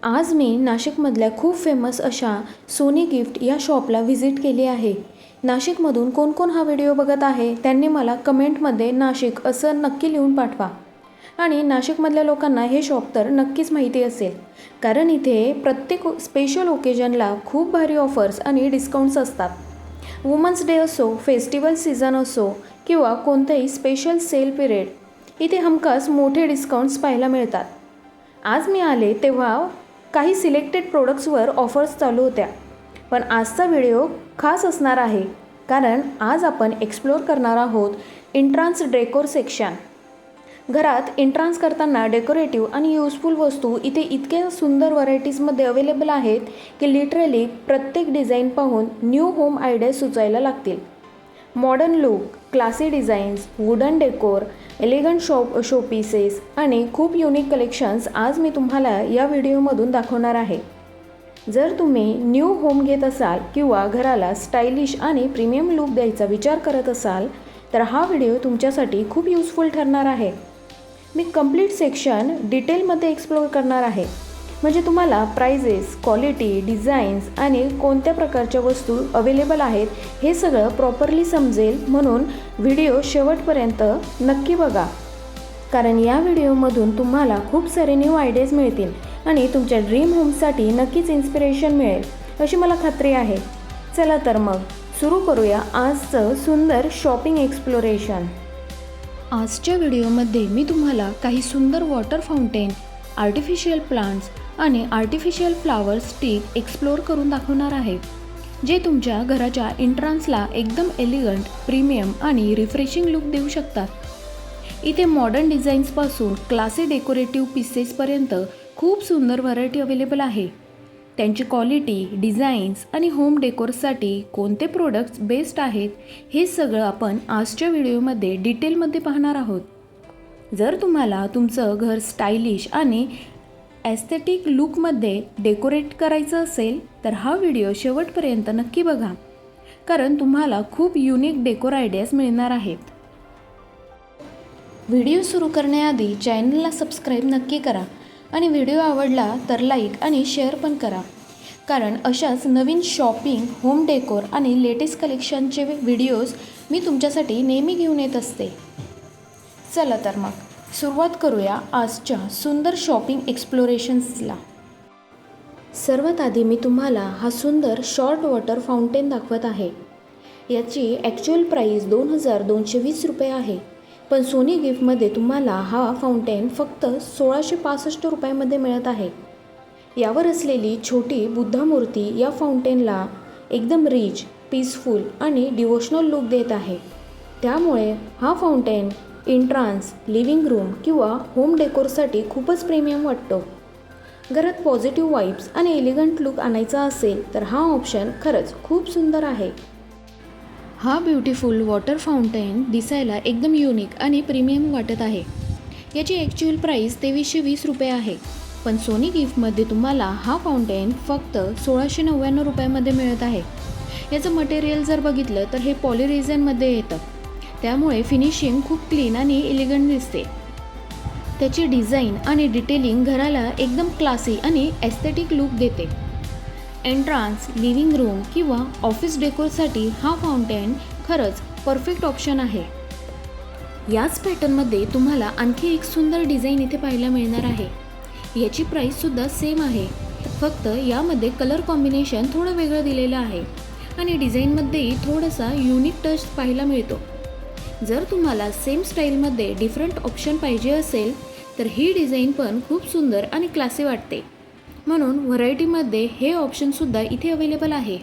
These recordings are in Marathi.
आज मी नाशिकमधल्या खूप फेमस अशा सोनी गिफ्ट या शॉपला व्हिजिट केली आहे. नाशिकमधून कोण कोण हा व्हिडिओ बघत आहे त्यांनी मला कमेंटमध्ये नाशिक असं नक्की लिहून पाठवा. आणि नाशिकमधल्या लोकांना हे शॉप तर नक्कीच माहिती असेल, कारण इथे प्रत्येक स्पेशल ओकेजनला खूप भारी ऑफर्स आणि डिस्काउंट्स असतात. वुमन्स डे असो, फेस्टिवल सीझन असो किंवा कोणतेही स्पेशल सेल पिरियड, इथे हमखास मोठे डिस्काउंट्स पाहायला मिळतात. आज मी आले तेव्हा काही सिलेक्टेड प्रोडक्ट्सवर ऑफर्स चालू होत्या. पण आजचा व्हिडिओ खास असणार आहे, कारण आज आपण एक्सप्लोर करणार आहोत एंट्रान्स डेकोर सेक्शन. घरात एंट्रान्स करताना डेकोरेटिव्ह आणि यूजफुल वस्तू इथे इतक्या सुंदर व्हरायटीजमध्ये अवेलेबल आहेत की लिटरली प्रत्येक डिझाईन पाहून न्यू होम आयडिया सुचायला लागतील. Modern look, classy designs, wooden decor, elegant showpieces आणि खूप युनिक कलेक्शन्स आज मी तुम्हाला या व्हिडिओमधून दाखवणार आहे. जर तुम्ही न्यू होम घेत असाल किंवा घराला स्टायलिश आणि प्रीमियम लुक द्यायचा विचार करत असाल तर हा व्हिडिओ तुमच्यासाठी खूप युजफुल ठरणार आहे. मी कंप्लीट सेक्शन डिटेलमध्ये एक्सप्लोर करणार आहे, म्हणजे तुम्हाला प्राइजेस, क्वालिटी, डिझाईन्स आणि कोणत्या प्रकारच्या वस्तू अवेलेबल आहेत हे सगळं प्रॉपरली समजेल. म्हणून व्हिडिओ शेवटपर्यंत नक्की बघा, कारण या व्हिडिओमधून तुम्हाला खूप सारे न्यू आयडियाज मिळतील आणि तुमच्या ड्रीम होमसाठी नक्कीच इन्स्पिरेशन मिळेल अशी मला खात्री आहे. चला तर मग सुरू करूया आजचं सुंदर शॉपिंग एक्सप्लोरेशन. आजच्या व्हिडिओमध्ये मी तुम्हाला काही सुंदर वॉटर फाउंटेन, आर्टिफिशियल प्लांट्स आणि आर्टिफिशियल फ्लावर स्टिक एक्सप्लोर करून दाखवणार आहे, जे तुमच्या घराच्या एंट्रान्सला एकदम एलिगंट, प्रीमियम आणि रिफ्रेशिंग लुक देऊ शकतात. इथे मॉडर्न डिझाईन्सपासून क्लासी डेकोरेटिव्ह पीसेसपर्यंत खूप सुंदर व्हरायटी अवेलेबल आहे. त्यांची क्वालिटी, डिझाईन्स आणि होम डेकोरसाठी कोणते प्रोडक्ट्स बेस्ट आहेत हे सगळं आपण आजच्या व्हिडिओमध्ये डिटेलमध्ये पाहणार आहोत. जर तुम्हाला तुमचं घर स्टायलिश आणि एस्थेटिक लुकमध्ये डेकोरेट करायचं असेल तर हा व्हिडिओ शेवटपर्यंत नक्की बघा, कारण तुम्हाला खूप युनिक डेकोर आयडियाज मिळणार आहेत. व्हिडिओ सुरू करण्याआधी चॅनलला सबस्क्राईब नक्की करा आणि व्हिडिओ आवडला तर लाईक आणि शेअर पण करा, कारण अशाच नवीन शॉपिंग, होम डेकोर आणि लेटेस्ट कलेक्शनचे व्हिडिओज मी तुमच्यासाठी नेहमी घेऊन येत असते. चला तर मग सुरुवात करूया आजच्या सुंदर शॉपिंग एक्सप्लोरेशन्सला. सर्वात आधी मी तुम्हाला हा सुंदर शॉर्ट वॉटर फाउंटेन दाखवत आहे. याची ॲक्च्युअल प्राईस 2220 रुपये आहे, पण सोनी गिफ्टमध्ये तुम्हाला हा फाउंटेन फक्त 1665 रुपयामध्ये मिळत आहे. यावर असलेली छोटी बुद्धा मूर्ती या फाउंटेनला एकदम रिच, पीसफुल आणि डिवोशनल लुक देत आहे. त्यामुळे हा फाउंटेन एंट्रान्स, लिव्हिंग रूम किंवा होम डेकोरसाठी खूपच प्रीमियम वाटतो. घरात पॉझिटिव्ह वाईब्स आणि एलिगंट लुक आणायचा असेल तर हा ऑप्शन खरंच खूप सुंदर आहे. हा ब्युटिफुल वॉटर फाउंटेन दिसायला एकदम युनिक आणि प्रीमियम वाटत आहे. याची ॲक्च्युअल प्राईस 2320 रुपये आहे, पण सोनी गिफ्टमध्ये तुम्हाला हा फाउंटेन फक्त 1699 रुपयामध्ये मिळत आहे. याचं मटेरियल जर बघितलं तर हे पॉलिरेझनमध्ये येतं, त्यामुळे फिनिशिंग खूप क्लीन आणि एलिगंट दिसते. त्याची डिझाईन आणि डिटेलिंग घराला एकदम क्लासी आणि एस्थेटिक लुक देते. एंट्रान्स, लिव्हिंग रूम किंवा ऑफिस डेकोरसाठी हा फाउंटेन खरंच परफेक्ट ऑप्शन आहे. याच पॅटर्नमध्ये तुम्हाला आणखी एक सुंदर डिझाईन इथे पाहायला मिळणार आहे. याची प्राईससुद्धा सेम आहे, फक्त यामध्ये कलर कॉम्बिनेशन थोडं वेगळं दिलेलं आहे आणि डिझाईनमध्येही थोडासा युनिक टच पाहायला मिळतो. जर तुम्हाला सेम स्टाईलमध्ये डिफरंट ऑप्शन पाहिजे असेल तर ही डिझाईन पण खूप सुंदर आणि क्लासी वाटते, म्हणून व्हरायटीमध्ये हे ऑप्शनसुद्धा इथे अवेलेबल आहे.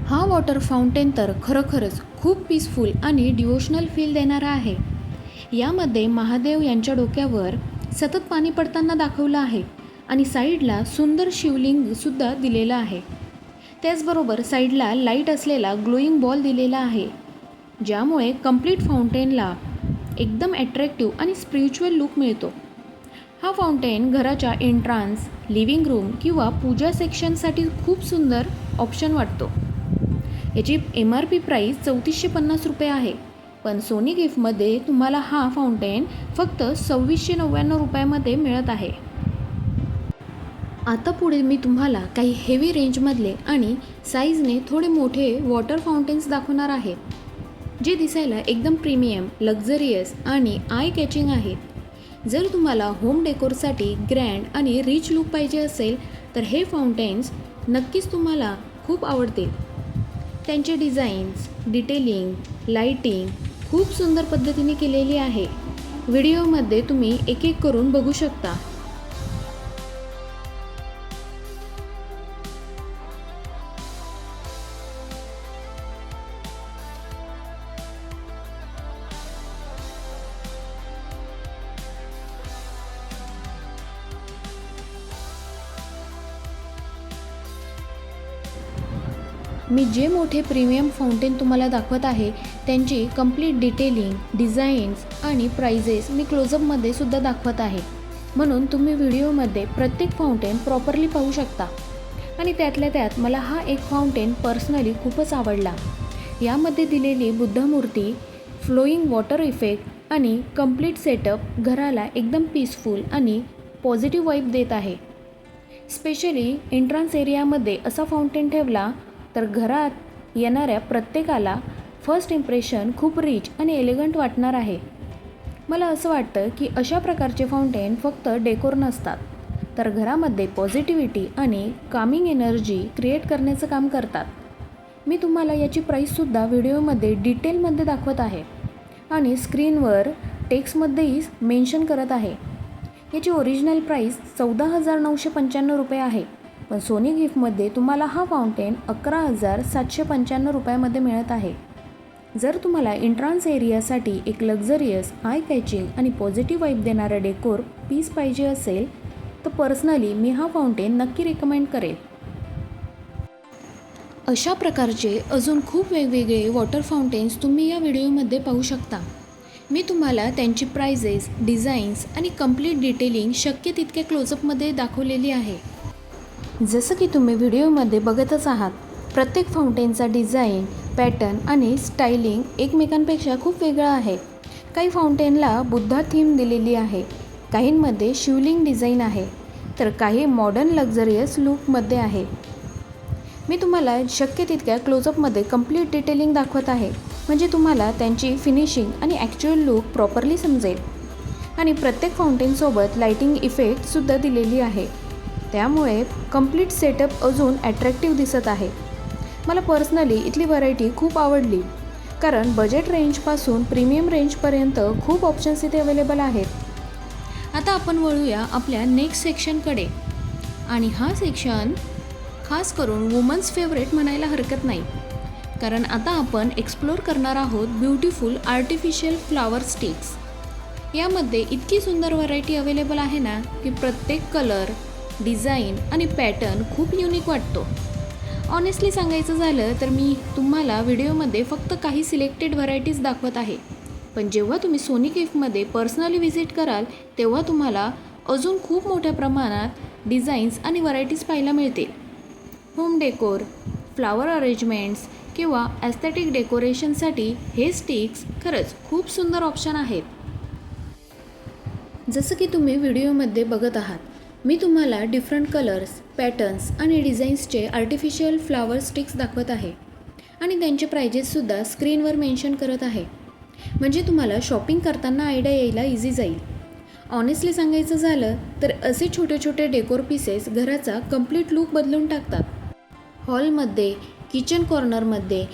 हा वॉटर फाउंटेन तर खरोखरच खूप पीसफुल आणि डिवोशनल फील देणारा आहे. यामध्ये महादेव यांच्या डोक्यावर सतत पाणी पडताना दाखवलं आहे आणि साईडला सुंदर शिवलिंगसुद्धा दिलेलं आहे. त्याचबरोबर साईडला लाईट असलेला ग्लोईंग बॉल दिलेला आहे, ज्यामुळे कंप्लीट फाउंटेनला एकदम ॲट्रॅक्टिव्ह आणि स्पिरिच्युअल लुक मिळतो. हा फाउंटेन घराच्या एंट्रान्स, लिव्हिंग रूम किंवा पूजा सेक्शनसाठी खूप सुंदर ऑप्शन वाटतो. याची MRP प्राईस 3450 रुपये आहे, पण सोनी गिफ्टमध्ये तुम्हाला हा फाउंटेन फक्त 2699 रुपयामध्ये मिळत आहे. आता पुढे मी तुम्हाला काही हेवी रेंजमधले आणि साईजने थोडे मोठे वॉटर फाउंटेन्स दाखवणार आहे, जे दिसायला एकदम प्रीमियम, लक्झरियस आणि आय कॅचिंग आहेत. जर तुम्हाला होम डेकोरसाठी ग्रँड आणि रिच लुक पाहिजे असेल तर हे फाउंटेन्स नक्कीच तुम्हाला खूप आवडतील. त्यांचे डिझाईन्स, डिटेलिंग, लाईटिंग खूप सुंदर पद्धतीने केलेली आहे. व्हिडिओमध्ये तुम्ही एक एक करून बघू शकता. मी जे मोठे प्रीमियम फाउंटेन तुम्हाला दाखवत आहे त्यांची कंप्लीट डिटेलिंग, डिझाईन्स आणि प्राइजेस मी क्लोजअपमध्ये सुद्धा दाखवत आहे, म्हणून तुम्ही व्हिडिओमध्ये प्रत्येक फाउंटेन प्रॉपरली पाहू शकता. आणि त्यातल्या त्यात मला हा एक फाउंटेन पर्सनली खूपच आवडला. यामध्ये दिलेली बुद्धमूर्ती, फ्लोईंग वॉटर इफेक्ट आणि कंप्लीट सेटअप घराला एकदम पीसफुल आणि पॉझिटिव्ह वाईब देत आहे. स्पेशली एंट्रन्स एरियामध्ये असा फाउंटेन ठेवला तर घरात येणाऱ्या प्रत्येकाला फर्स्ट इम्प्रेशन खूप रिच आणि एलिगंट वाटणार आहे. मला असं वाटतं की अशा प्रकारचे फाउंटेन फक्त डेकोर नसतात, तर घरामध्ये पॉझिटिव्हिटी आणि कामिंग एनर्जी क्रिएट करण्याचं काम करतात. मी तुम्हाला याची प्राईससुद्धा व्हिडिओमध्ये डिटेलमध्ये दाखवत आहे आणि स्क्रीनवर टेक्स्टमध्येही मेन्शन करत आहे. याची ओरिजिनल प्राईस 14,995 रुपये आहे, पण सोनी गिफ्टमध्ये तुम्हाला हा फाउंटेन 11,795 रुपयामध्ये मिळत आहे. जर तुम्हाला एंट्रन्स एरियासाठी एक लक्झरियस, आय कॅचिंग आणि पॉझिटिव्ह वाईब देणारा डेकोर पीस पाहिजे असेल तर पर्सनली मी हा फाउंटेन नक्की रिकमेंड करेल. अशा प्रकारचे अजून खूप वेगवेगळे वॉटर फाउंटेन्स तुम्ही या व्हिडिओमध्ये पाहू शकता. मी तुम्हाला त्यांची प्राइजेस, डिझाईन्स आणि कंप्लीट डिटेलिंग शक्य तितक्या क्लोजअपमध्ये दाखवलेली आहे. जसं की तुम्ही व्हिडिओमध्ये बघतच आहात, प्रत्येक फाउंटेनचा डिझाईन, पॅटर्न आणि स्टायलिंग एकमेकांपेक्षा खूप वेगळा आहे. काही फाउंटेनला बुद्धा थीम दिलेली आहे, काहींमध्ये शिवलिंग डिझाईन आहे, तर काही मॉडर्न लक्झरियस लुकमध्ये आहे. मी तुम्हाला शक्य तितक्या क्लोजअपमध्ये कंप्लीट डिटेलिंग दाखवत आहे, म्हणजे तुम्हाला त्यांची फिनिशिंग आणि ॲक्च्युअल लुक प्रॉपरली समजेल. आणि प्रत्येक फाउंटेनसोबत लाईटिंग इफेक्टसुद्धा दिलेली आहे, त्यामुळे कंप्लीट सेटअप अजून ॲट्रॅक्टिव्ह दिसत आहे. मला पर्सनली इथली व्हरायटी खूप आवडली, कारण बजेट रेंजपासून प्रीमियम रेंजपर्यंत खूप ऑप्शन्स इथे अवेलेबल आहेत. आता आपण वळूया आपल्या नेक्स्ट सेक्शनकडे, आणि हा सेक्शन खास करून वुमन्स फेवरेट म्हणायला हरकत नाही, कारण आता आपण एक्सप्लोर करणार आहोत ब्युटिफुल आर्टिफिशियल फ्लावर स्टिक्स. यामध्ये इतकी सुंदर व्हरायटी अवेलेबल आहे ना की प्रत्येक कलर, डिझाईन आणि पॅटर्न खूप युनिक वाटतो. ऑनेस्टली सांगायचं झालं तर मी तुम्हाला व्हिडिओमध्ये फक्त काही सिलेक्टेड व्हरायटीज दाखवत आहे, पण जेव्हा तुम्ही सोनी गिफ्टमध्ये पर्सनली व्हिजिट कराल तेव्हा तुम्हाला अजून खूप मोठ्या प्रमाणात डिझाईन्स आणि व्हरायटीज पाहायला मिळतील. होम डेकोर, फ्लावर अरेंजमेंट्स किंवा ॲस्थेटिक डेकोरेशनसाठी हे स्टिक्स खरंच खूप सुंदर ऑप्शन आहेत. जसं की तुम्ही व्हिडिओमध्ये बघत आहात, मी तुम्हाला डिफरंट कलर्स, पॅटर्न्स आणि डिझाईन्सचे आर्टिफिशियल फ्लावर स्टिक्स दाखवत आहे आणि त्यांचे प्राइजेससुद्धा स्क्रीनवर मेन्शन करत आहे, म्हणजे तुम्हाला शॉपिंग करताना आयडिया यायला इझी जाईल. ऑनेस्टली सांगायचं झालं तर असे छोटे छोटे डेकोर पीसेस घराचा कंप्लीट लुक बदलून टाकतात. हॉलमध्ये, किचन कॉर्नरमध्ये,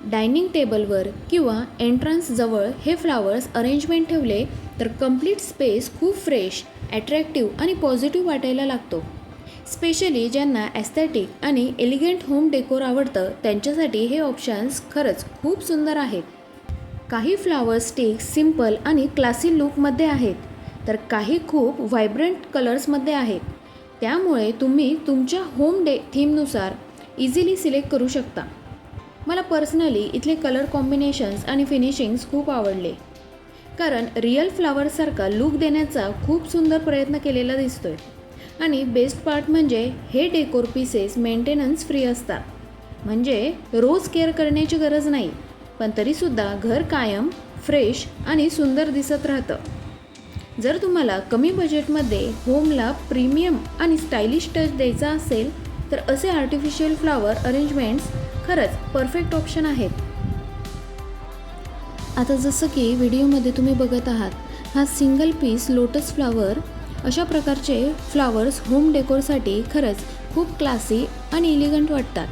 डायनिंग टेबलवर किंवा एंट्रन्सजवळ हे फ्लावर्स अरेंजमेंट ठेवले तर कंप्लीट स्पेस खूप फ्रेश, ॲट्रॅक्टिव्ह आणि पॉझिटिव्ह वाटायला लागतो. स्पेशली ज्यांना ॲस्थेटिक आणि एलिगंट होम डेकोर आवडतं त्यांच्यासाठी हे ऑप्शन्स खरंच खूप सुंदर आहेत. काही फ्लावर स्टिक्स सिम्पल आणि क्लासी लुकमध्ये आहेत, तर काही खूप व्हायब्रंट कलर्समध्ये आहेत, त्यामुळे तुम्ही तुमच्या होम थीमनुसार इझिली सिलेक्ट करू शकता. मला पर्सनली इथले कलर कॉम्बिनेशन्स आणि फिनिशिंग्स खूप आवडले. कारण रिअल फ्लावरसारखा लूक देण्याचा खूप सुंदर प्रयत्न केलेला दिसतोय. आणि बेस्ट पार्ट म्हणजे हे डेकोर पीसेस मेंटेनन्स फ्री असतात, म्हणजे रोज केअर करण्याची गरज नाही, पण तरीसुद्धा घर कायम फ्रेश आणि सुंदर दिसत राहतं. जर तुम्हाला कमी बजेटमध्ये होमला प्रीमियम आणि स्टायलिश टच द्यायचा असेल तर असे आर्टिफिशियल फ्लावर अरेंजमेंट्स खरंच परफेक्ट ऑप्शन आहेत. आता जसं की व्हिडिओमध्ये तुम्ही बघत आहात, हा सिंगल पीस लोटस फ्लावर, अशा प्रकारचे फ्लावर्स होम डेकोरसाठी खरंच खूप क्लासी आणि एलिगंट वाटतात.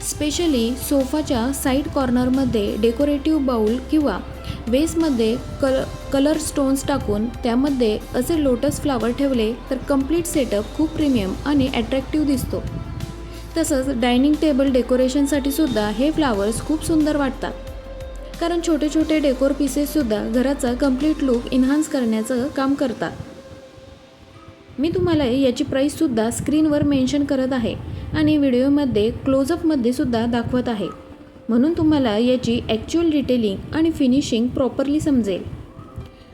स्पेशली सोफाच्या साईड कॉर्नरमध्ये डेकोरेटिव्ह बाऊल किंवा वेसमध्ये कलर स्टोन्स टाकून त्यामध्ये असे लोटस फ्लावर ठेवले तर कंप्लीट सेटअप खूप प्रीमियम आणि अट्रॅक्टिव्ह दिसतो. तसंच डायनिंग टेबल डेकोरेशनसाठी सुद्धा हे फ्लावर्स खूप सुंदर वाटतात, कारण छोटे छोटे डेकोर पीसेससुद्धा घराचा कंप्लीट लुक इन्हान्स करण्याचं काम करतात. मी तुम्हाला याची प्राईससुद्धा स्क्रीनवर मेन्शन करत आहे आणि व्हिडिओमध्ये क्लोजअपमध्ये सुद्धा दाखवत आहे, म्हणून तुम्हाला याची ॲक्च्युअल डिटेलिंग आणि फिनिशिंग प्रॉपरली समजेल.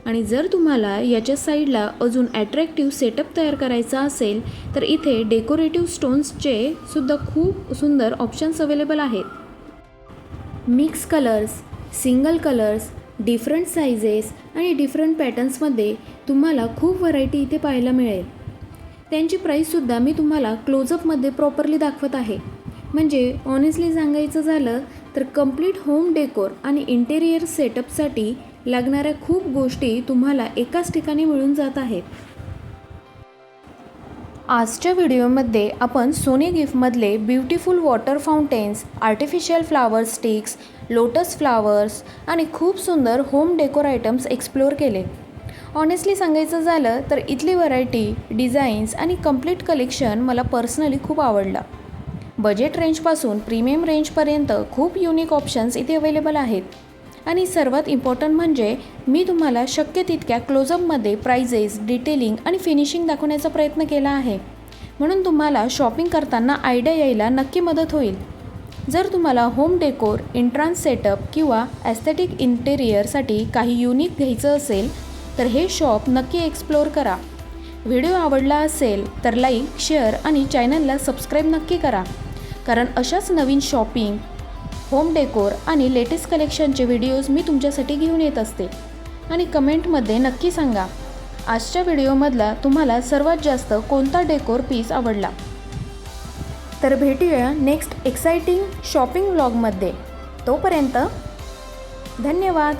आणि जर तुम्हाला याच्या साईडला अजून ॲट्रॅक्टिव्ह सेटअप तयार करायचा असेल तर इथे डेकोरेटिव्ह स्टोन्सचे सुद्धा खूप सुंदर ऑप्शन्स अवेलेबल आहेत. Mix colours, single colours, different sizes आणि डिफरंट पॅटर्न्समध्ये तुम्हाला खूप व्हरायटी इथे पाहायला मिळेल. त्यांची प्राईससुद्धा मी तुम्हाला क्लोजअपमध्ये प्रॉपरली दाखवत आहे. म्हणजे ऑनेस्टली सांगायचं झालं तर कंप्लीट होम डेकोर आणि इंटेरियर सेटअपसाठी लागणाऱ्या खूप गोष्टी तुम्हाला एकाच ठिकाणी मिळून जात आहेत. आजच्या व्हिडिओमध्ये आपण सोनी गिफ्टमधले beautiful water fountains, artificial flower sticks, lotus flowers आणि खूप सुंदर होम डेकोर आयटम्स एक्सप्लोअर केले. ऑनेस्टली सांगायचं झालं तर इथली व्हरायटी, डिझाईन्स आणि कंप्लीट कलेक्शन मला पर्सनली खूप आवडलं. बजेट रेंजपासून प्रीमियम रेंजपर्यंत खूप युनिक ऑप्शन्स इथे अवेलेबल आहेत. आणि सर्वात इम्पॉर्टंट म्हणजे मी तुम्हाला शक्य तितक्या क्लोजअपमध्ये प्राइजेस, डिटेलिंग आणि फिनिशिंग दाखवण्याचा प्रयत्न केला आहे, म्हणून तुम्हाला शॉपिंग करताना आयडिया यायला नक्की मदत होईल. जर तुम्हाला होम डेकोर, एंट्रान्स सेटअप किंवा ॲस्थेटिक इंटेरियरसाठी काही युनिक घ्यायचं असेल तर हे शॉप नक्की एक्सप्लोअर करा. व्हिडिओ आवडला असेल तर लाईक, शेअर आणि चॅनलला सबस्क्राईब नक्की करा, कारण अशाच नवीन शॉपिंग, होम डेकोर आणि लेटेस्ट कलेक्शनचे व्हिडिओज मी तुमच्यासाठी घेऊन येत असते. आणि कमेंटमध्ये नक्की सांगा आजच्या व्हिडिओमधला तुम्हाला सर्वात जास्त कोणता डेकोर पीस आवडला. तर भेटूया नेक्स्ट एक्साइटिंग शॉपिंग व्लॉगमध्ये. तोपर्यंत धन्यवाद.